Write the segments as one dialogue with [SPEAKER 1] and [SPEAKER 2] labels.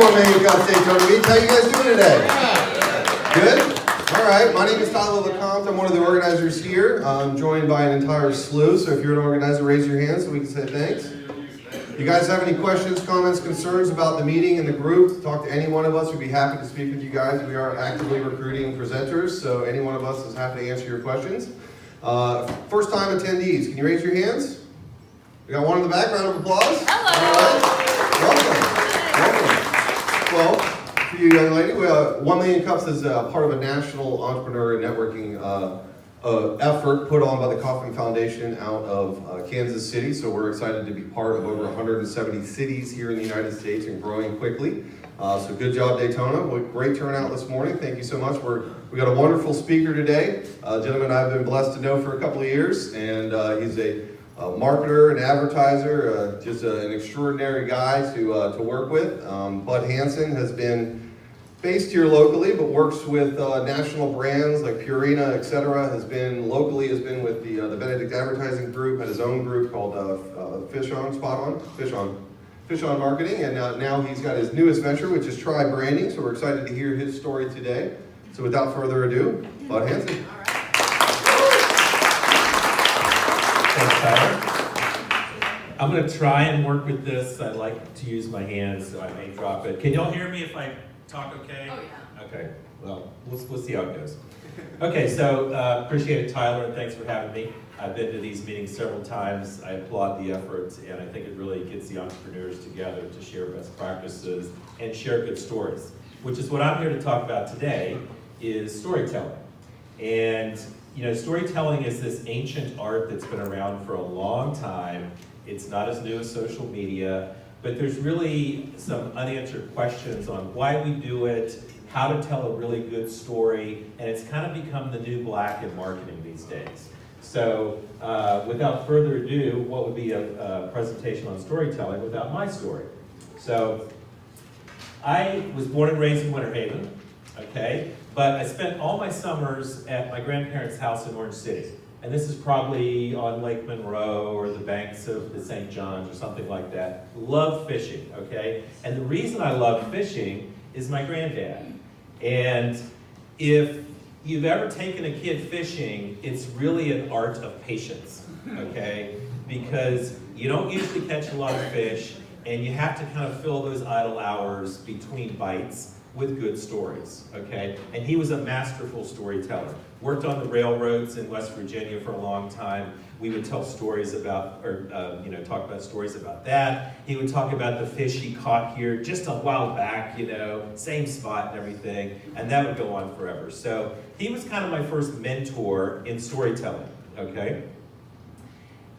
[SPEAKER 1] 1 million cups Daytona meets. How you guys doing today? Good? All right, my name is Tyler LeCompte. I'm one of the organizers here. I'm joined by an entire slew, so if you're an organizer, raise your hand so we can say thanks. You guys have any questions, comments, concerns about the meeting and the group, talk to any one of us. We'd be happy to speak with you guys. We are actively recruiting presenters, so any one of us is happy to answer your questions. First-time attendees, can you raise your hands? We got one in the back, round of applause.
[SPEAKER 2] Hello.
[SPEAKER 1] All right. Welcome. Well, for you young lady, 1 Million Cups is part of a national entrepreneur networking effort put on by the Kauffman Foundation out of Kansas City. So we're excited to be part of over 170 cities here in the United States and growing quickly. So good job, Daytona. Great turnout this morning. Thank you so much. We got a wonderful speaker today, a gentleman I've been blessed to know for a couple of years, and he's a marketer, an advertiser, just an extraordinary guy to work with. Bud Hanson has been based here locally, but works with national brands like Purina, etc. Has been with the Benedict Advertising Group, had his own group called Fish On Marketing, and now he's got his newest venture, which is Try Branding. So we're excited to hear his story today. So without further ado, Bud Hanson.
[SPEAKER 3] Thanks, Tyler. I'm going to try and work with this. I like to use my hands, so I may drop it. Can y'all hear me if I talk okay?
[SPEAKER 2] Oh, yeah.
[SPEAKER 3] Okay, well, we'll see how it goes. Okay, so appreciate it, Tyler, and thanks for having me. I've been to these meetings several times. I applaud the effort, and I think it really gets the entrepreneurs together to share best practices and share good stories, which is what I'm here to talk about today, is storytelling. And you know, storytelling is this ancient art that's been around for a long time. It's not as new as social media, but there's really some unanswered questions on why we do it, how to tell a really good story, and it's kind of become the new black in marketing these days. So without further ado, what would be a presentation on storytelling without my story? So I was born and raised in Winter Haven, okay? But I spent all my summers at my grandparents' house in Orange City. And this is probably on Lake Monroe or the banks of the St. John's or something like that. Loved fishing, okay? And the reason I love fishing is my granddad. And if you've ever taken a kid fishing, it's really an art of patience, okay? Because you don't usually catch a lot of fish, and you have to kind of fill those idle hours between bites with good stories, okay? And he was a masterful storyteller. Worked on the railroads in West Virginia for a long time. We would tell stories about, or talk about stories about that. He would talk about the fish he caught here just a while back, same spot and everything, and that would go on forever. So he was kind of my first mentor in storytelling, okay?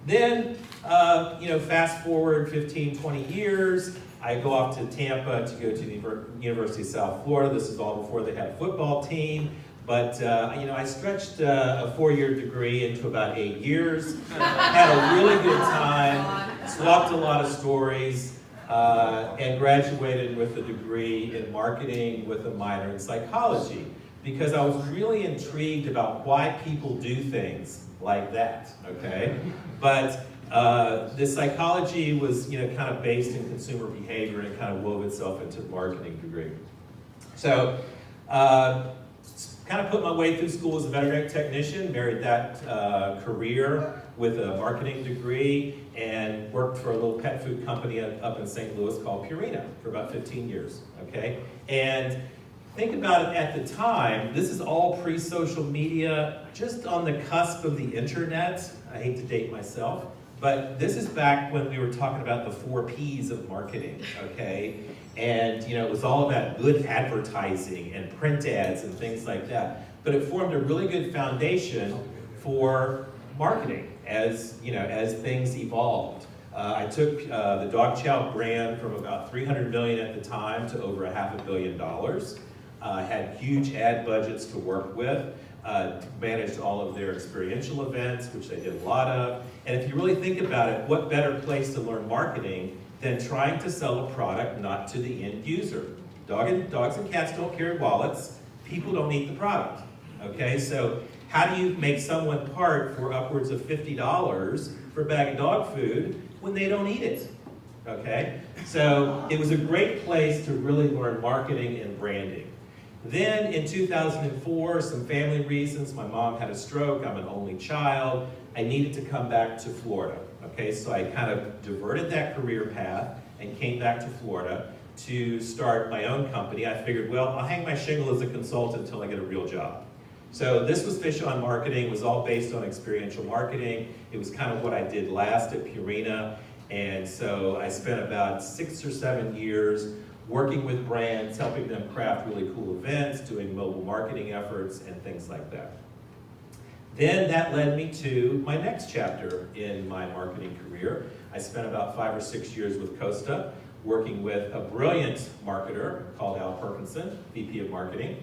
[SPEAKER 3] Then, fast forward 15, 20 years, I go off to Tampa to go to the University of South Florida. This is all before they had a football team. But, I stretched a 4-year degree into about 8 years. Had a really good time, swapped a lot of stories, and graduated with a degree in marketing with a minor in psychology. Because I was really intrigued about why people do things like that, okay? But the psychology was, kind of based in consumer behavior, and it kind of wove itself into the marketing degree. So, kind of put my way through school as a veterinary technician, married that career with a marketing degree, and worked for a little pet food company up in St. Louis called Purina for about 15 years, okay? And think about it, at the time, this is all pre-social media, just on the cusp of the internet. I hate to date myself, but this is back when we were talking about the 4 Ps of marketing, okay? And it was all about good advertising and print ads and things like that. But it formed a really good foundation for marketing as things evolved. I took the Dog Chow brand from about $300 million at the time to over $500 million. Had huge ad budgets to work with. Managed all of their experiential events, which they did a lot of. And if you really think about it, what better place to learn marketing than trying to sell a product not to the end user? Dogs and cats don't carry wallets. People don't eat the product, okay? So how do you make someone part for upwards of $50 for a bag of dog food when they don't eat it? okay? So it was a great place to really learn marketing and branding. Then in 2004, some family reasons, my mom had a stroke, I'm an only child, I needed to come back to Florida, okay? So I kind of diverted that career path and came back to Florida to start my own company. I figured, well, I'll hang my shingle as a consultant until I get a real job. So this was Fish On Marketing. It was all based on experiential marketing. It was kind of what I did last at Purina. And so I spent about 6 or 7 years working with brands, helping them craft really cool events, doing mobile marketing efforts, and things like that. Then that led me to my next chapter in my marketing career. I spent about 5 or 6 years with Costa, working with a brilliant marketer called Al Perkinson, VP of Marketing.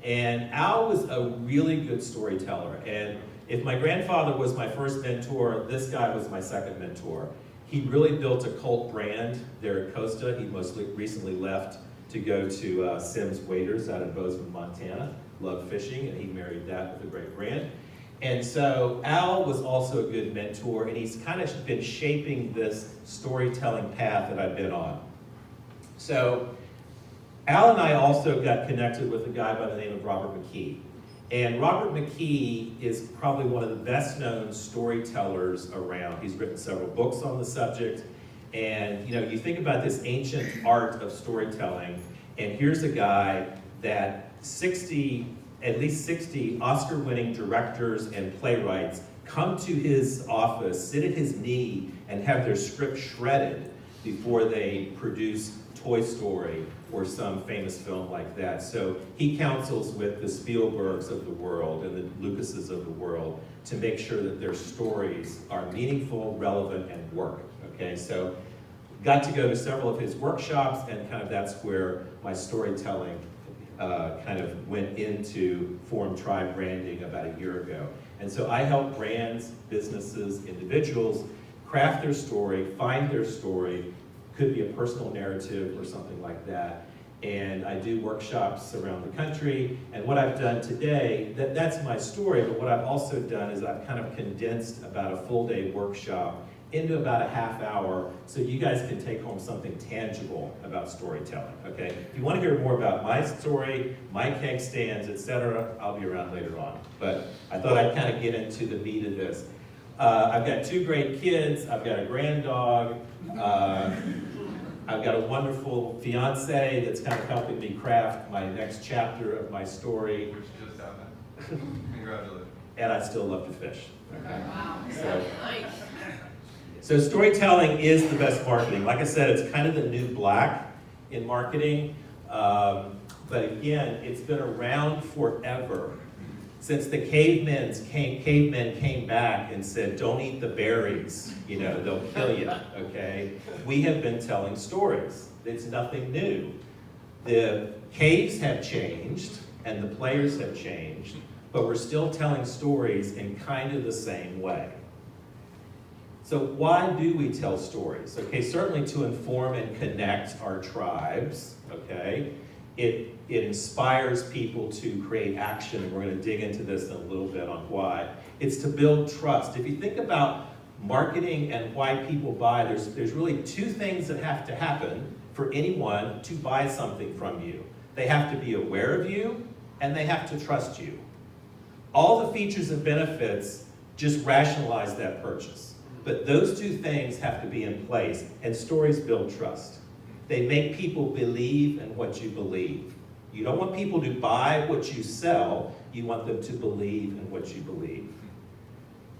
[SPEAKER 3] And Al was a really good storyteller. And if my grandfather was my first mentor, this guy was my second mentor. He really built a cult brand there at Costa. He mostly recently left to go to Simms Waiters out in Bozeman, Montana. Loved fishing, and he married that with a great brand. And so Al was also a good mentor, and he's kind of been shaping this storytelling path that I've been on. So Al and I also got connected with a guy by the name of Robert McKee. And Robert McKee is probably one of the best known storytellers around. He's written several books on the subject. And you think about this ancient art of storytelling, and here's a guy that at least 60 Oscar-winning directors and playwrights come to his office, sit at his knee, and have their script shredded before they produce Toy Story or some famous film like that. So he counsels with the Spielbergs of the world and the Lucases of the world to make sure that their stories are meaningful, relevant, and work. Okay, so got to go to several of his workshops, and kind of that's where my storytelling kind of went into Form Tribe branding about a year ago. And so I help brands, businesses, individuals craft their story, find their story, could be a personal narrative or something like that. And I do workshops around the country. And what I've done today, that's my story, but what I've also done is I've kind of condensed about a full day workshop into about a half hour so you guys can take home something tangible about storytelling, okay? If you want to hear more about my story, my keg stands, etc., I'll be around later on. But I thought I'd kind of get into the meat of this. I've got 2 great kids, I've got a grand dog, I've got a wonderful fiance that's kind of helping me craft my next chapter of my story.
[SPEAKER 2] Which just happened. Congratulations.
[SPEAKER 3] And I still love to fish. Okay?
[SPEAKER 4] Wow.
[SPEAKER 3] So storytelling is the best marketing. Like I said, it's kind of the new black in marketing. But again, it's been around forever. Since the cavemen came back and said, don't eat the berries, they'll kill you, okay? We have been telling stories. It's nothing new. The caves have changed and the players have changed, but we're still telling stories in kind of the same way. So why do we tell stories? Okay, certainly to inform and connect our tribes, okay? It inspires people to create action, and we're going to dig into this in a little bit on why. It's to build trust. If you think about marketing and why people buy, there's really 2 things that have to happen for anyone to buy something from you. They have to be aware of you, and they have to trust you. All the features and benefits just rationalize that purchase. But those 2 things have to be in place, and stories build trust. They make people believe in what you believe. You don't want people to buy what you sell, you want them to believe in what you believe.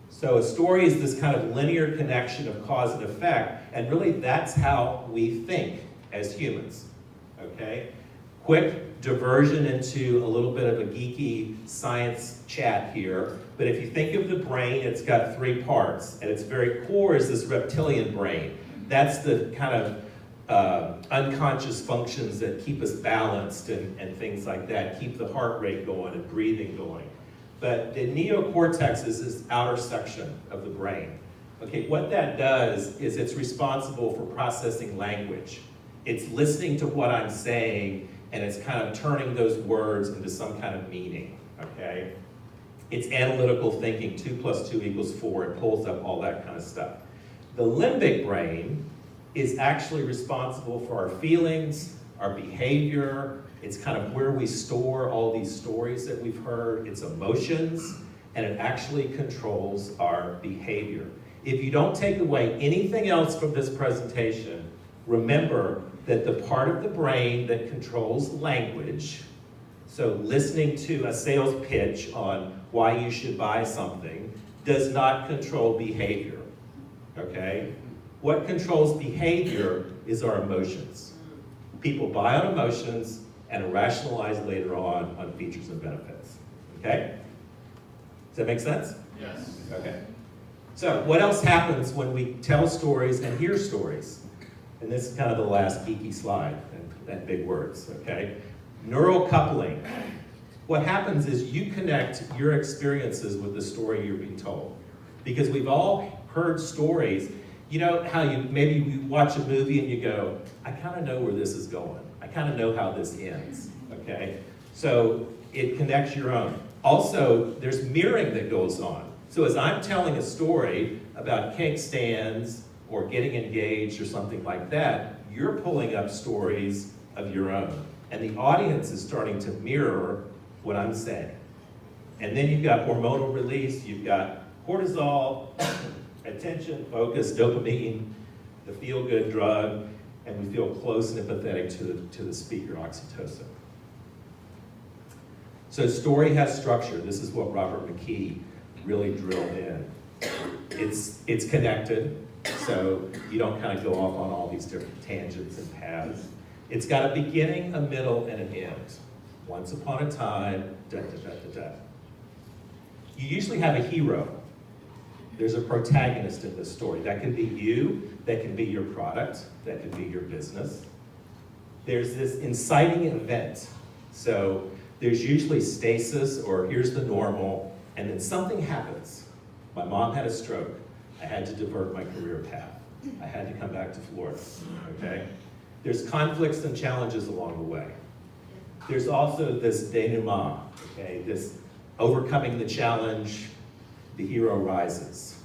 [SPEAKER 3] So a story is this kind of linear connection of cause and effect, and really that's how we think as humans, okay? Quick diversion into a little bit of a geeky science chat here, but if you think of the brain, it's got 3 parts, and its very core is this reptilian brain. That's the kind of unconscious functions that keep us balanced and things like that, keep the heart rate going and breathing going. But the neocortex is this outer section of the brain. Okay, what that does is it's responsible for processing language. It's listening to what I'm saying, and it's kind of turning those words into some kind of meaning, okay? It's analytical thinking, 2 + 2 = 4, it pulls up all that kind of stuff. The limbic brain is actually responsible for our feelings, our behavior. It's kind of where we store all these stories that we've heard. It's emotions, and it actually controls our behavior. If you don't take away anything else from this presentation, remember that the part of the brain that controls language, so listening to a sales pitch on why you should buy something, does not control behavior, okay? What controls behavior is our emotions. People buy on emotions and rationalize later on features and benefits, okay? Does that make sense?
[SPEAKER 2] Yes.
[SPEAKER 3] Okay. So what else happens when we tell stories and hear stories? And this is kind of the last geeky slide, and big words, okay? Neural coupling. What happens is you connect your experiences with the story you're being told. Because we've all heard stories. You know how maybe you watch a movie and you go, I kind of know where this is going. I kind of know how this ends, okay? So it connects your own. Also, there's mirroring that goes on. So as I'm telling a story about cake stands or getting engaged or something like that, you're pulling up stories of your own. And the audience is starting to mirror what I'm saying. And then you've got hormonal release, you've got cortisol, attention, focus, dopamine, the feel-good drug, and we feel close and empathetic to the speaker, oxytocin. So story has structure. This is what Robert McKee really drilled in. It's connected, so you don't kind of go off on all these different tangents and paths. It's got a beginning, a middle, and an end. Once upon a time, da, da, da, da, da. You usually have a hero. There's a protagonist in this story. That can be you, that can be your product, that can be your business. There's this inciting event. So there's usually stasis, or here's the normal, and then something happens. My mom had a stroke. I had to divert my career path. I had to come back to Florida, okay? There's conflicts and challenges along the way. There's also this denouement, okay? This overcoming the challenge, the hero rises.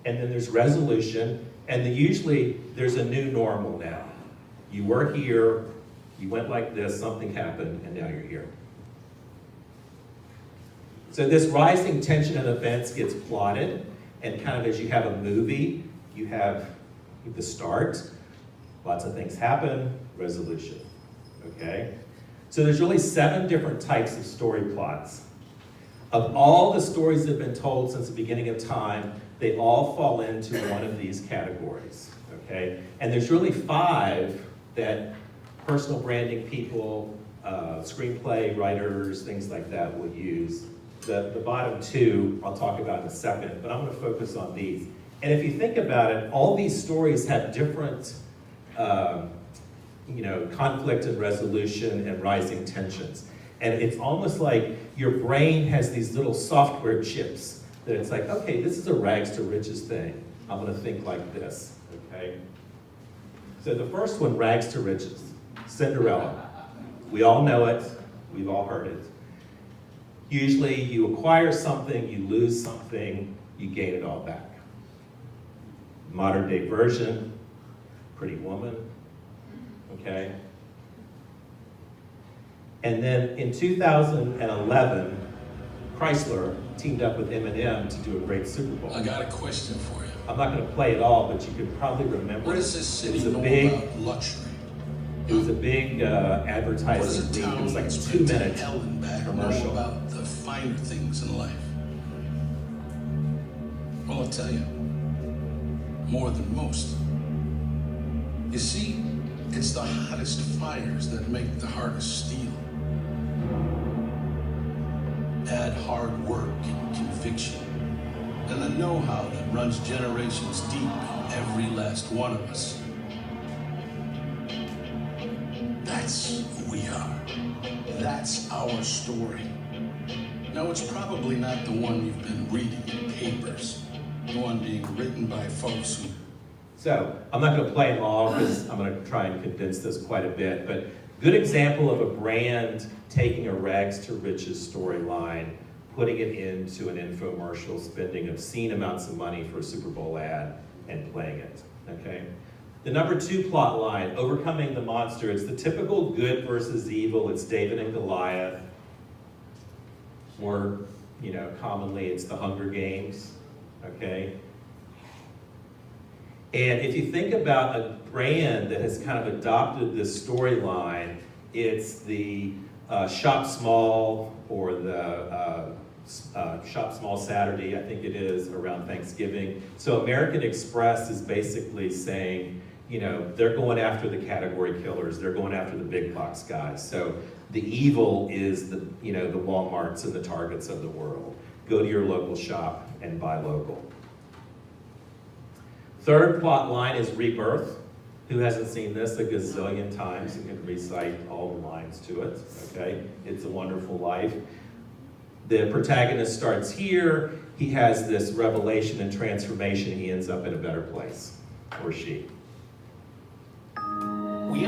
[SPEAKER 3] And then there's resolution, and then usually there's a new normal now. You were here, you went like this, something happened, and now you're here. So this rising tension and events gets plotted, and kind of as you have a movie, you have the start, lots of things happen, resolution, okay? So there's really 7 different types of story plots. Of all the stories that have been told since the beginning of time, they all fall into one of these categories, okay? And there's really 5 that personal branding people, screenplay writers, things like that will use. The bottom 2 I'll talk about in a second, but I'm going to focus on these. And if you think about it, all these stories have different conflict and resolution and rising tensions. And it's almost like your brain has these little software chips that it's like, okay, this is a rags to riches thing. I'm going to think like this, okay? So the first one, rags to riches, Cinderella. We all know it. We've all heard it. Usually you acquire something, you lose something, you gain it all back. Modern day version, Pretty Woman, okay? And then in 2011, Chrysler teamed up with M&M to do a great Super Bowl.
[SPEAKER 4] I got a question for you.
[SPEAKER 3] I'm not going to play it all, but you could probably remember.
[SPEAKER 4] What does this city
[SPEAKER 3] It was a
[SPEAKER 4] know
[SPEAKER 3] big,
[SPEAKER 4] about luxury?
[SPEAKER 3] it was a big
[SPEAKER 4] What
[SPEAKER 3] advertising
[SPEAKER 4] does a
[SPEAKER 3] thing. It
[SPEAKER 4] town
[SPEAKER 3] was like a
[SPEAKER 4] that's been to
[SPEAKER 3] 2-minute
[SPEAKER 4] hell and back know
[SPEAKER 3] commercial.
[SPEAKER 4] about the finer things in life? Well, I'll tell you, more than most. You see, it's the hottest fires that make the hardest steel. Add hard work and conviction, and the know-how that runs generations deep in every last one of us. That's who we are. That's our story. Now, it's probably not the one you've been reading in papers, the one being written by folks who...
[SPEAKER 3] So, I'm not going to play them all because I'm going to try and condense this quite a bit, but good example of a brand taking a rags to riches storyline, putting it into an infomercial, spending obscene amounts of money for a Super Bowl ad, and playing it, okay? The number 2 plot line, overcoming the monster. It's the typical good versus evil. It's David and Goliath. More, commonly it's the Hunger Games, okay? And if you think about a brand that has kind of adopted this storyline, it's the Shop Small or the Shop Small Saturday, I think it is, around Thanksgiving. So American Express is basically saying, they're going after the category killers. They're going after the big box guys. So the evil is the Walmarts and the Targets of the world. Go to your local shop and buy local. Third plot line is rebirth. Who hasn't seen this a gazillion times? You can recite all the lines to it, okay? It's a Wonderful Life. The protagonist starts here. He has this revelation and transformation. He ends up in a better place, or she.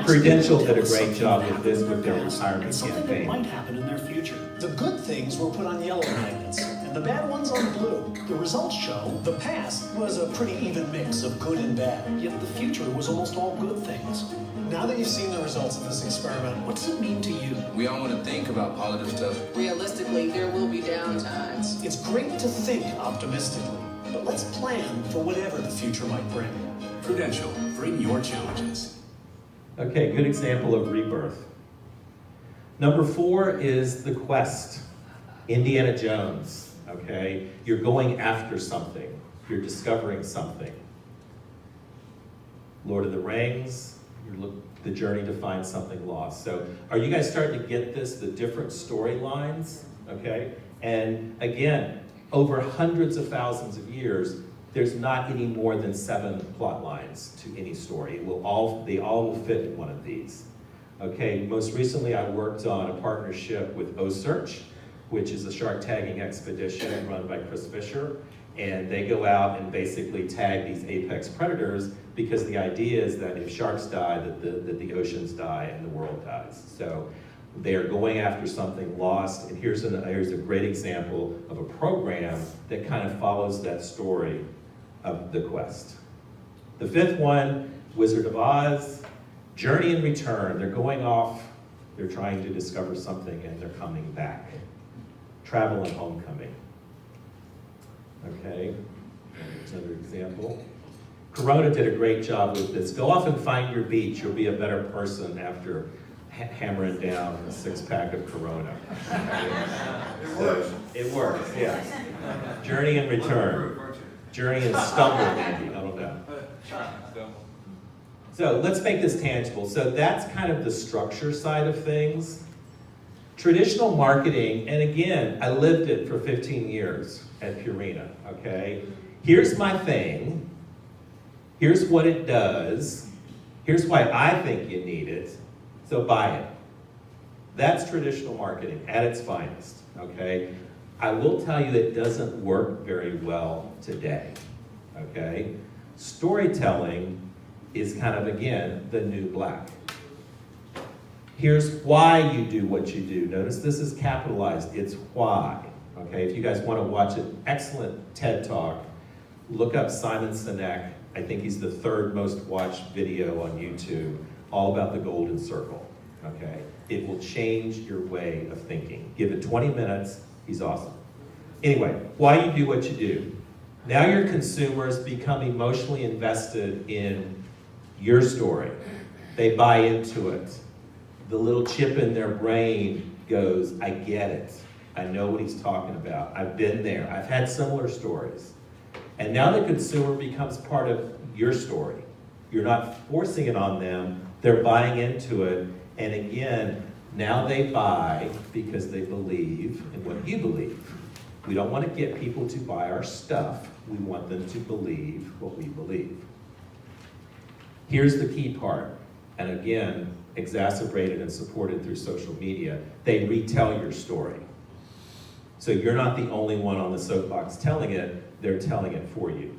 [SPEAKER 3] Prudential did a great job with this with their retirement
[SPEAKER 5] something
[SPEAKER 3] campaign.
[SPEAKER 5] that might happen in their future. The good things were put on yellow magnets, and the bad ones on blue. The results show the past was a pretty even mix of good and bad, yet the future was almost all good things. Now that you've seen the results of this experiment, what does it mean to you?
[SPEAKER 6] We all want to think about positive stuff.
[SPEAKER 7] Realistically, there will be downtimes.
[SPEAKER 5] It's great to think optimistically, but let's plan for whatever the future might bring.
[SPEAKER 8] Prudential, bring your challenges.
[SPEAKER 3] Okay, good example of rebirth. Number 4 is the quest. Indiana Jones, okay? You're going after something. You're discovering something. Lord of the Rings, the journey to find something lost. So are you guys starting to get this, the different storylines, okay? And again, over hundreds of thousands of years, there's not any more than 7 plot lines to any story. They all will fit in one of these. Okay, most recently I worked on a partnership with OSearch, which is a shark tagging expedition run by Chris Fisher. And they go out and basically tag these apex predators because the idea is that if sharks die, that the oceans die and the world dies. So they are going after something lost. And here's a great example of a program that kind of follows that story of the quest. The 5th one, Wizard of Oz, journey and return. They're going off, they're trying to discover something, and they're coming back. Travel and homecoming. Okay, here's another example. Corona did a great job with this. Go off and find your beach. You'll be a better person after hammering down a 6-pack of Corona.
[SPEAKER 2] It works.
[SPEAKER 3] It works, yes. Journey and return. Journey and stumble, maybe, I don't know. So let's make this tangible. So that's kind of the structure side of things. Traditional marketing, and again, I lived it for 15 years at Purina, okay? Here's my thing. Here's what it does. Here's why I think you need it. So buy it. That's traditional marketing at its finest, okay? I will tell you that it doesn't work very well today, okay? Storytelling is kind of, again, the new black. Here's why you do what you do. Notice this is capitalized. It's why, okay? If you guys want to watch an excellent TED Talk, look up Simon Sinek. I think he's the 3rd most watched video on YouTube, all about the golden circle, okay? It will change your way of thinking. Give it 20 minutes, he's awesome. Anyway, why you do what you do. Now your consumers become emotionally invested in your story. They buy into it. The little chip in their brain goes, I get it. I know what he's talking about. I've been there. I've had similar stories. And now the consumer becomes part of your story. You're not forcing it on them. They're buying into it. And again, now they buy because they believe in what you believe. We don't want to get people to buy our stuff. We want them to believe what we believe. Here's the key part. And again, exacerbated and supported through social media. They retell your story. So you're not the only one on the soapbox telling it. They're telling it for you.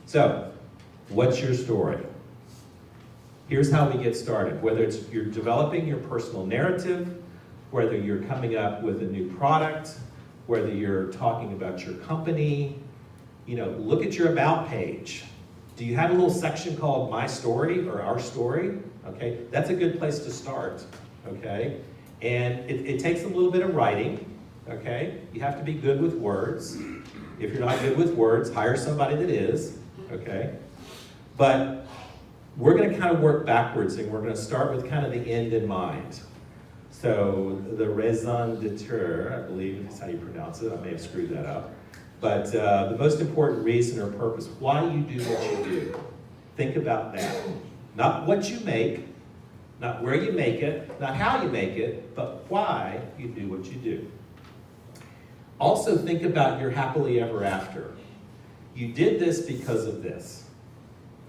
[SPEAKER 3] So, what's your story? Here's how we get started. Whether it's you're developing your personal narrative, whether you're coming up with a new product, whether you're talking about your company, look at your about page. Do you have a little section called My Story or Our Story? Okay, that's a good place to start, okay? And it takes a little bit of writing, okay? You have to be good with words. If you're not good with words, hire somebody that is, okay? But we're gonna kind of work backwards, and we're gonna start with kind of the end in mind. So the raison d'etre, I believe is how you pronounce it. I may have screwed that up. But the most important reason or purpose, why you do what you do. Think about that. Not what you make, not where you make it, not how you make it, but why you do what you do. Also think about your happily ever after. You did this because of this,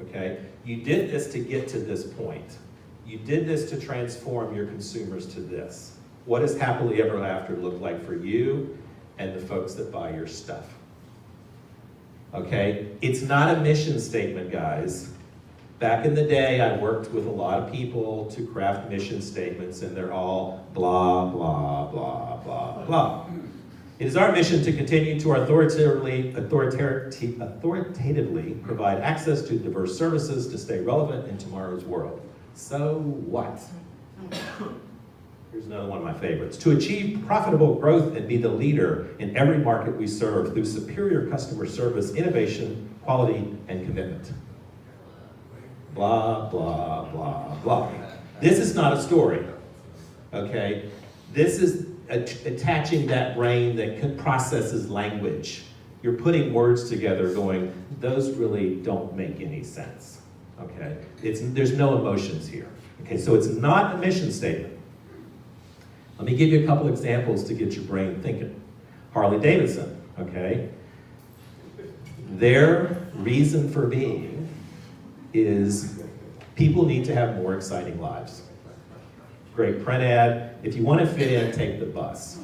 [SPEAKER 3] okay? You did this to get to this point. You did this to transform your consumers to this. What does happily ever after look like for you and the folks that buy your stuff? Okay, it's not a mission statement, guys. Back in the day, I worked with a lot of people to craft mission statements, and they're all blah, blah, blah, blah, blah. It is our mission to continue to authoritatively provide access to diverse services to stay relevant in tomorrow's world. So what? Here's another one of my favorites. To achieve profitable growth and be the leader in every market we serve through superior customer service, innovation, quality, and commitment. Blah, blah, blah, blah. This is not a story, okay? This is attaching that brain that processes language. You're putting words together going, those really don't make any sense, okay? There's no emotions here, okay? So it's not a mission statement. Let me give you a couple examples to get your brain thinking. Harley Davidson, okay? Their reason for being is people need to have more exciting lives. Great print ad. If you want to fit in, take the bus.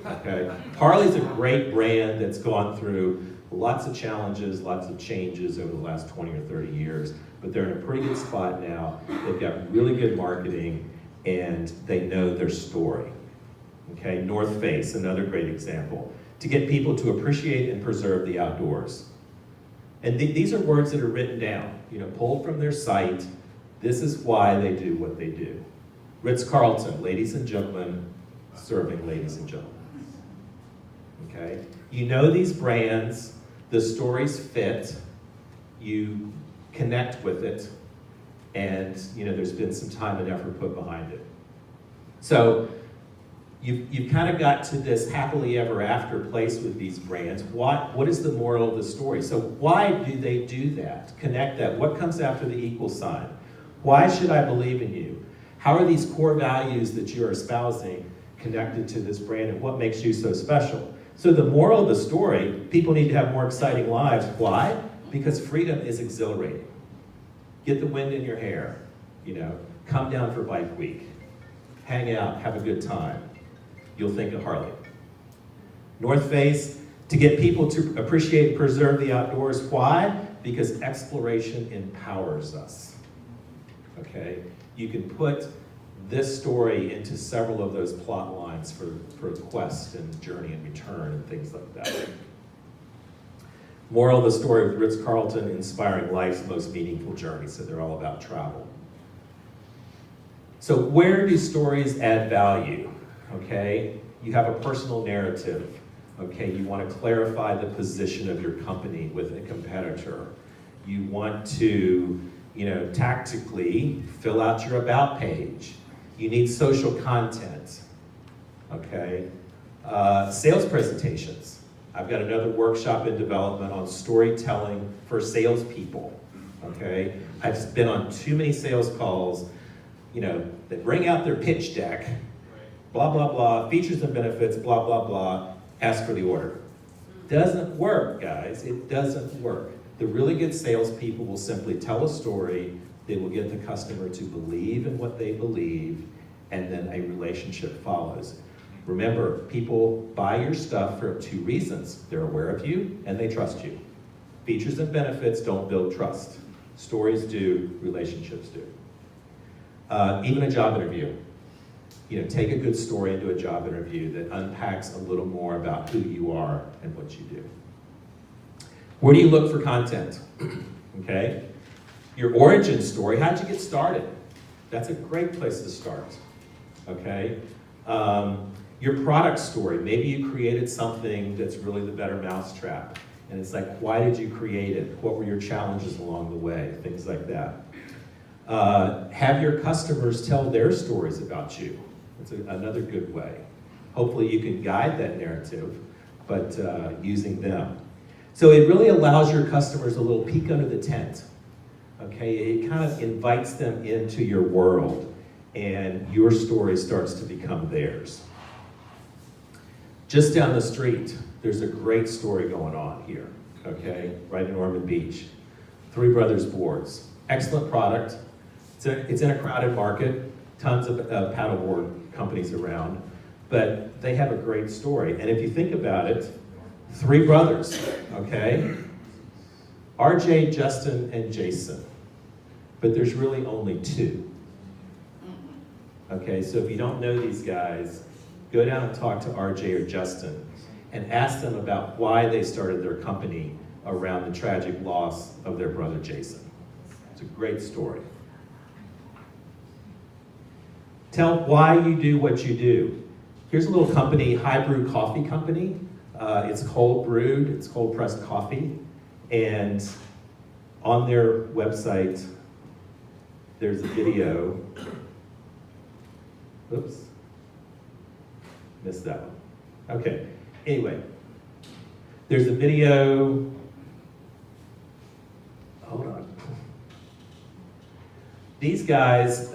[SPEAKER 3] Okay? Harley's a great brand that's gone through lots of challenges, lots of changes over the last 20 or 30 years, but they're in a pretty good spot now. They've got really good marketing, and they know their story. Okay, North Face, another great example. To get people to appreciate and preserve the outdoors. And these are words that are written down, pulled from their site. This is why they do what they do. Ritz-Carlton, ladies and gentlemen, serving ladies and gentlemen. Okay, you know these brands, the stories fit, you connect with it, and there's been some time and effort put behind it. So you've kind of got to this happily ever after place with these brands. What is the moral of the story? So why do they do that? Connect that. What comes after the equal sign? Why should I believe in you? How are these core values that you're espousing connected to this brand, and what makes you so special? So the moral of the story, people need to have more exciting lives. Why? Because freedom is exhilarating. Get the wind in your hair, come down for bike week, hang out, have a good time. You'll think of Harley. North Face, to get people to appreciate and preserve the outdoors. Why? Because exploration empowers us, okay? You can put this story into several of those plot lines for quest and journey and return and things like that. Moral of the story with Ritz-Carlton, inspiring life's most meaningful journey. So they're all about travel. So where do stories add value? Okay, you have a personal narrative. Okay, you want to clarify the position of your company with a competitor. You want to, tactically fill out your about page. You need social content. Okay, sales presentations. I've got another workshop in development on storytelling for salespeople, okay? I've been on too many sales calls, that bring out their pitch deck, blah, blah, blah, features and benefits, blah, blah, blah, ask for the order. Doesn't work, guys, it doesn't work. The really good salespeople will simply tell a story, they will get the customer to believe in what they believe, and then a relationship follows. Remember, people buy your stuff for two reasons. They're aware of you and they trust you. Features and benefits don't build trust. Stories do, relationships do. Even a job interview. Take a good story into a job interview that unpacks a little more about who you are and what you do. Where do you look for content? okay? Your origin story, how'd you get started? That's a great place to start, okay? Your product story, maybe you created something that's really the better mousetrap. And it's like, why did you create it? What were your challenges along the way? Things like that. Have your customers tell their stories about you. That's another good way. Hopefully you can guide that narrative, but using them. So it really allows your customers a little peek under the tent. Okay, it kind of invites them into your world, and your story starts to become theirs. Just down the street, there's a great story going on here, okay, right in Ormond Beach. Three Brothers Boards, excellent product. It's in a crowded market, tons of paddleboard companies around, but they have a great story. And if you think about it, three brothers, okay? RJ, Justin, and Jason, but there's really only two. Okay, so if you don't know these guys, go down and talk to RJ or Justin and ask them about why they started their company around the tragic loss of their brother Jason. It's a great story. Tell why you do what you do. Here's a little company, High Brew Coffee Company. It's cold brewed, it's cold pressed coffee. And on their website, there's a video. Oops, missed that one. Okay, anyway, there's a video. Hold on. These guys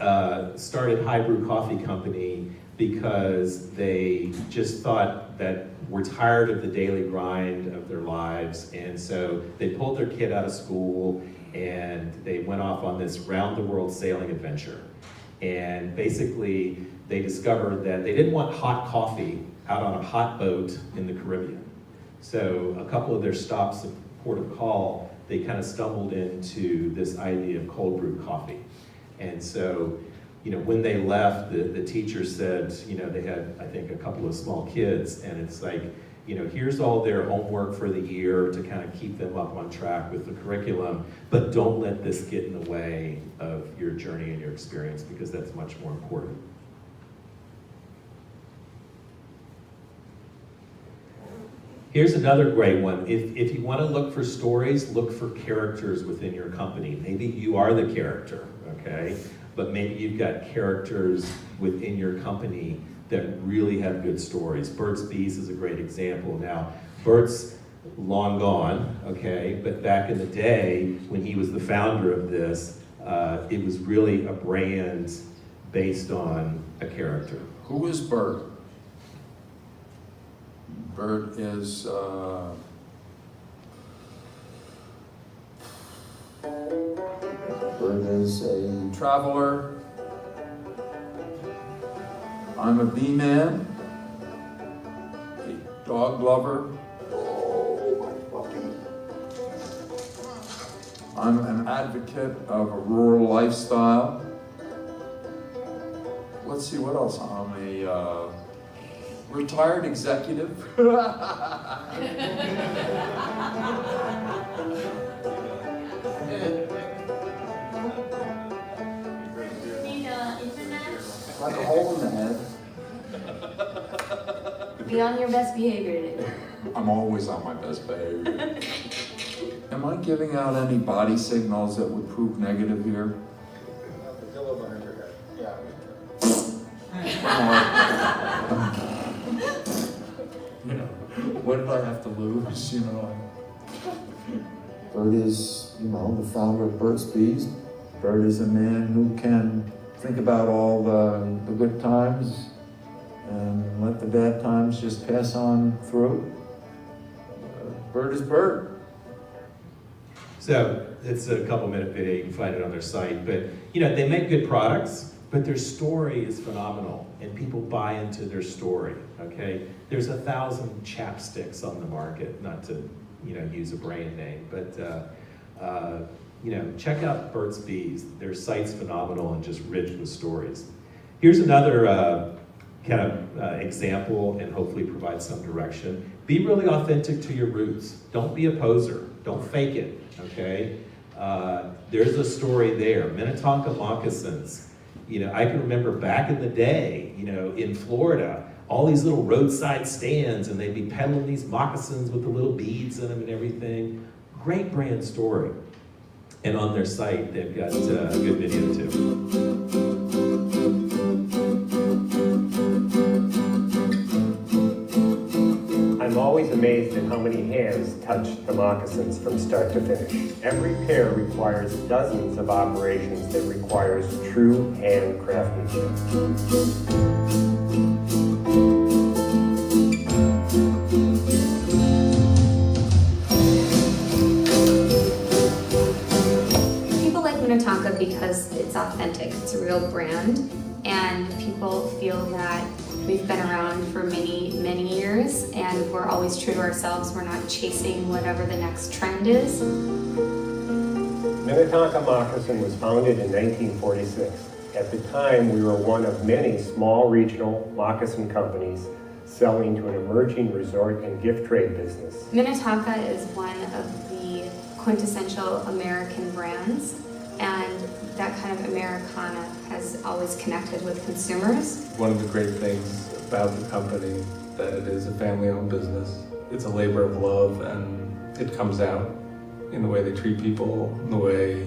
[SPEAKER 3] started High Brew Coffee Company because they just thought that we're tired of the daily grind of their lives, and so they pulled their kid out of school and they went off on this round-the-world sailing adventure. And basically, they discovered that they didn't want hot coffee out on a hot boat in the Caribbean. So a couple of their stops at port of call, they kind of stumbled into this idea of cold brew coffee. And so, when they left, the teacher said, they had, I think, a couple of small kids, and it's like, here's all their homework for the year to kind of keep them up on track with the curriculum, but don't let this get in the way of your journey and your experience, because that's much more important. Here's another great one. If you want to look for stories, look for characters within your company. Maybe you are the character, okay? But maybe you've got characters within your company that really have good stories. Burt's Bees is a great example. Now, Burt's long gone, okay? But back in the day, when he was the founder of this, it was really a brand based on a character.
[SPEAKER 2] Who is Bert? Bert is, Bert is a traveler. I'm a bee man, a dog lover. I'm an advocate of a rural lifestyle. Let's see, what else? I'm a retired executive. Like a hole in the head.
[SPEAKER 9] Be on your best behavior today.
[SPEAKER 2] I'm always on my best behavior. Am I giving out any body signals that would prove negative here? What did I have to lose, Bert is, the founder of Burt's Bees. Bert is a man who can think about all the good times and let the bad times just pass on through. Bert is Bert.
[SPEAKER 3] So it's a couple-minute video, you can find it on their site, but they make good products, but their story is phenomenal, and people buy into their story, okay? There's 1,000 chapsticks on the market, not to use a brand name, but check out Burt's Bees. Their site's phenomenal and just rich with stories. Here's another kind of example, and hopefully provide some direction. Be really authentic to your roots. Don't be a poser. Don't fake it, okay? There's a story there. Minnetonka moccasins. You know, I can remember back in the day, you know, in Florida, all these little roadside stands, and they'd be peddling these moccasins with the little beads in them and everything. Great brand story. And on their site, they've got a good video too.
[SPEAKER 10] I'm always amazed at how many hands touch the moccasins from start to finish. Every pair requires dozens of operations that requires true hand craftsmanship.
[SPEAKER 9] People like Minnetonka because it's authentic, it's a real brand, and people feel that we've been around for many, many years, and we're always true to ourselves. We're not chasing whatever the next trend is.
[SPEAKER 10] Minnetonka Moccasin was founded in 1946. At the time, we were one of many small regional moccasin companies selling to an emerging resort and gift trade business.
[SPEAKER 9] Minnetonka is one of the quintessential American brands, and that kind of Americana has always connected with consumers.
[SPEAKER 11] One of the great things about the company that it is a family-owned business. It's a labor of love, and it comes out in the way they treat people, in the way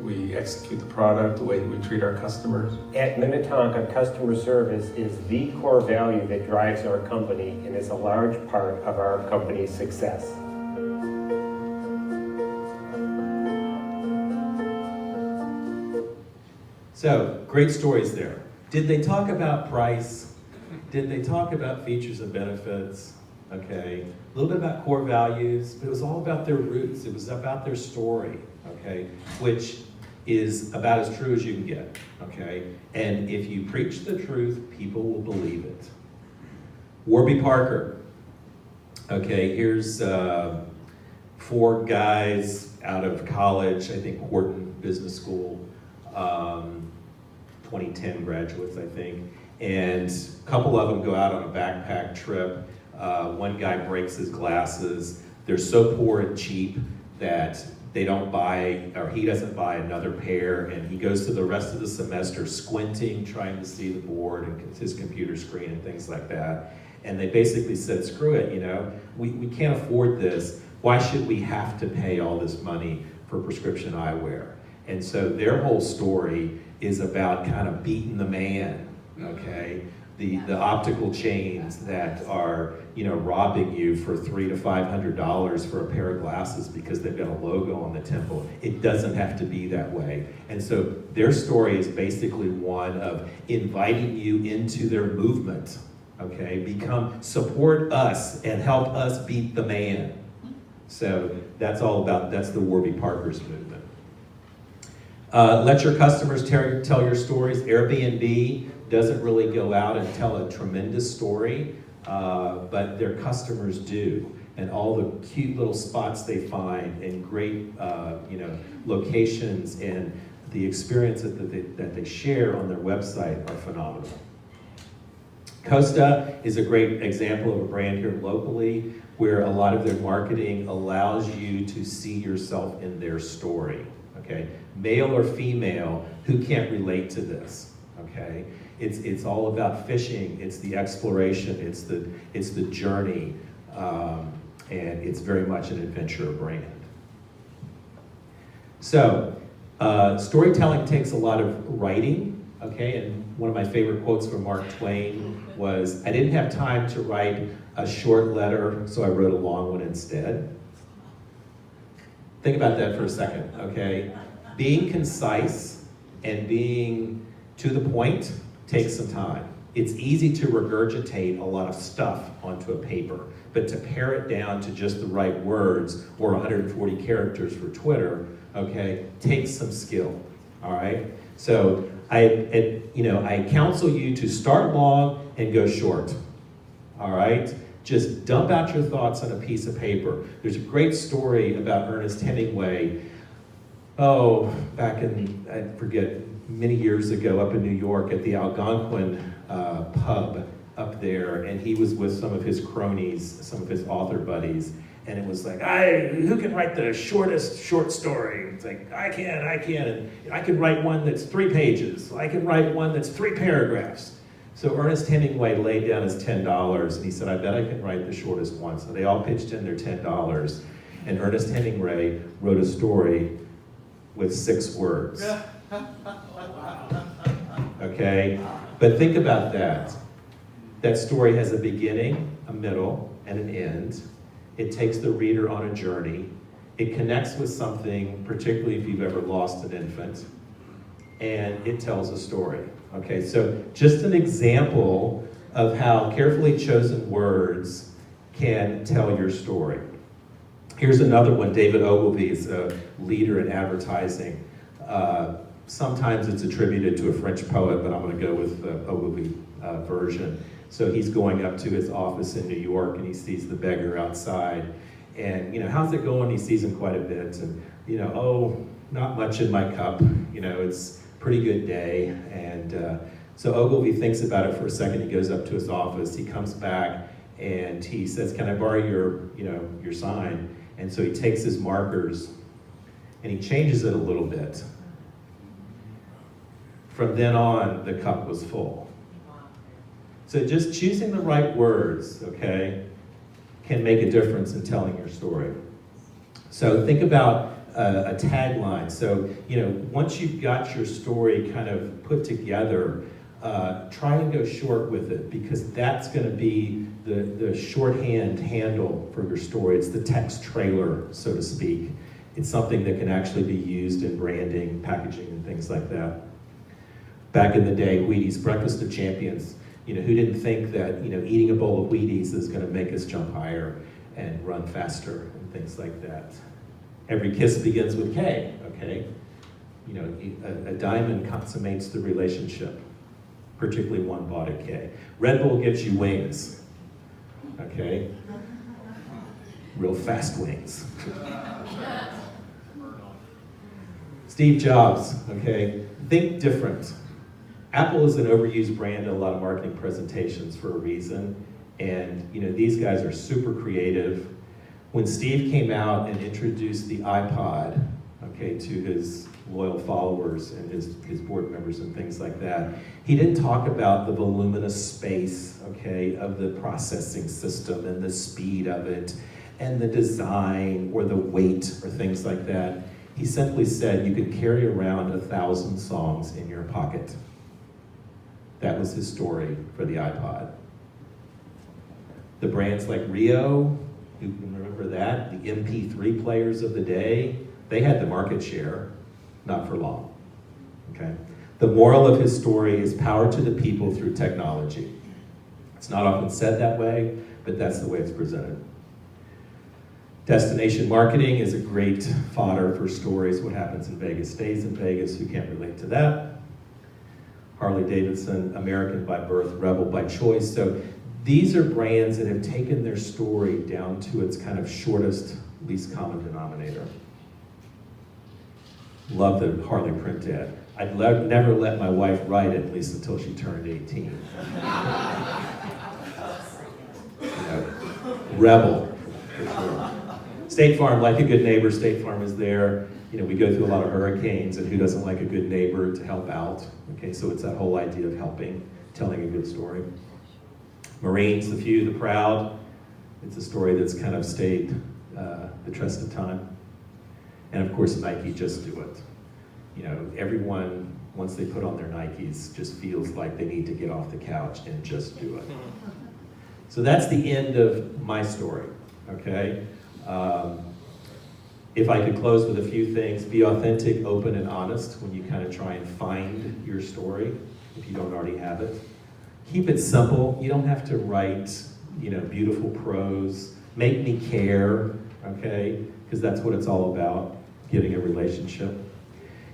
[SPEAKER 11] we execute the product, the way we treat our customers.
[SPEAKER 10] At Minnetonka, customer service is the core value that drives our company and is a large part of our company's success.
[SPEAKER 3] So, great stories there. Did they talk about price? Did they talk about features and benefits? Okay, a little bit about core values, but it was all about their roots. It was about their story, okay, which is about as true as you can get, okay? And if you preach the truth, people will believe it. Warby Parker. Okay, here's 4 guys out of college, I think Wharton Business School, 2010 graduates, I think, and a couple of them go out on a backpack trip. One guy breaks his glasses. They're so poor and cheap that they don't buy, or he doesn't buy another pair, and he goes through the rest of the semester squinting, trying to see the board and his computer screen and things like that. And they basically said, screw it, you know, we can't afford this. Why should we have to pay all this money for prescription eyewear? And so their whole story is about kind of beating the man, okay? The optical chains that are, you know, robbing you for $300 to $500 for a pair of glasses because they've got a logo on the temple. It doesn't have to be that way. And so their story is basically one of inviting you into their movement, okay? Support us and help us beat the man. So that's all about, that's the Warby Parker's movement. Let your customers tell your stories. Airbnb doesn't really go out and tell a tremendous story, but their customers do. And all the cute little spots they find and great locations and the experience that they share on their website are phenomenal. Costa is a great example of a brand here locally where a lot of their marketing allows you to see yourself in their story. Okay, male or female, who can't relate to this? Okay, it's all about fishing. It's the exploration. It's the journey, and it's very much an adventure brand. So, storytelling takes a lot of writing. Okay, and one of my favorite quotes from Mark Twain was, "I didn't have time to write a short letter, so I wrote a long one instead." Think about that for a second, okay? Being concise and being to the point takes some time. It's easy to regurgitate a lot of stuff onto a paper, but to pare it down to just the right words or 140 characters for Twitter, okay, takes some skill, all right? So I counsel you to start long and go short, all right? Just dump out your thoughts on a piece of paper. There's a great story about Ernest Hemingway, back in, I forget, many years ago up in New York at the Algonquin pub up there, and he was with some of his cronies, some of his author buddies, And it was like, who can write the shortest short story? It's like, I can. And I can write one that's 3 pages. I can write one that's 3 paragraphs. So Ernest Hemingway laid down his $10, and he said, I bet I can write the shortest one. So they all pitched in their $10, and Ernest Hemingway wrote a story with 6 words. Okay? But think about that. That story has a beginning, a middle, and an end. It takes the reader on a journey. It connects with something, particularly if you've ever lost an infant, and it tells a story. Okay, so just an example of how carefully chosen words can tell your story. Here's another one. David Ogilvy is a leader in advertising. Sometimes it's attributed to a French poet, but I'm going to go with the Ogilvy version. So he's going up to his office in New York, and he sees the beggar outside. And, how's it going? He sees him quite a bit. And, oh, not much in my cup. It's a pretty good day. And so Ogilvy thinks about it for a second. He goes up to his office. He comes back, and he says, can I borrow your sign? And so he takes his markers, and he changes it a little bit. From then on, the cup was full. So just choosing the right words, okay, can make a difference in telling your story. So think about a tagline. So, once you've got your story kind of put together, try and go short with it, because that's going to be the shorthand handle for your story. It's the text trailer, so to speak. It's something that can actually be used in branding, packaging, and things like that. Back in the day, Wheaties, Breakfast of Champions, who didn't think that, eating a bowl of Wheaties is going to make us jump higher and run faster and things like that. Every kiss begins with K, okay? A diamond consummates the relationship, particularly one bought at K. Red Bull gives you wings, okay? Real fast wings. Steve Jobs, okay? Think different. Apple is an overused brand in a lot of marketing presentations for a reason, and these guys are super creative. When Steve came out and introduced the iPod, okay, to his loyal followers and his board members and things like that, he didn't talk about the voluminous space, okay, of the processing system and the speed of it and the design or the weight or things like that. He simply said you could carry around 1,000 songs in your pocket. That was his story for the iPod. The brands like Rio, you can remember that, the MP3 players of the day, they had the market share, not for long, okay? The moral of his story is power to the people through technology. It's not often said that way, but that's the way it's presented. Destination marketing is a great fodder for stories. What happens in Vegas stays in Vegas. Who can't relate to that? Harley Davidson, American by birth, rebel by choice. So these are brands that have taken their story down to its kind of shortest, least common denominator. Love the Harley print ad. I'd never let my wife ride it, at least until she turned 18. Rebel, for sure. State Farm, like a good neighbor, State Farm is there. We go through a lot of hurricanes, and who doesn't like a good neighbor to help out? Okay, so it's that whole idea of helping, telling a good story. Marines, the few, the proud. It's a story that's kind of stayed the test of time. And of course, Nike, just do it. Everyone, once they put on their Nikes, just feels like they need to get off the couch and just do it. So that's the end of my story, okay? If I could close with a few things, be authentic, open, and honest when you kind of try and find your story, if you don't already have it. Keep it simple. You don't have to write, beautiful prose. Make me care, okay? Because that's what it's all about, getting a relationship.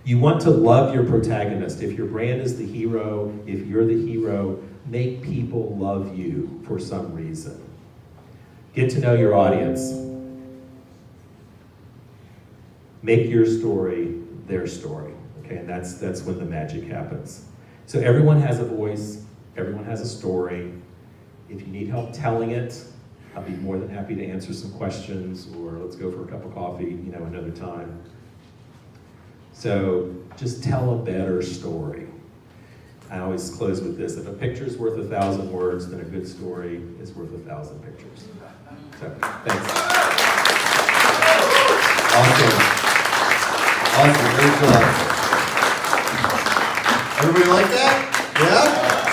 [SPEAKER 3] You want to love your protagonist. If your brand is the hero, if you're the hero, make people love you for some reason. Get to know your audience. Make your story their story, okay? And that's when the magic happens. So everyone has a voice, everyone has a story. If you need help telling it, I'll be more than happy to answer some questions, or let's go for a cup of coffee, another time. So just tell a better story. I always close with this: if a picture's worth 1,000 words, then a good story is worth 1,000 pictures. So, thanks.
[SPEAKER 1] Awesome, great job. Everybody like that? Yeah?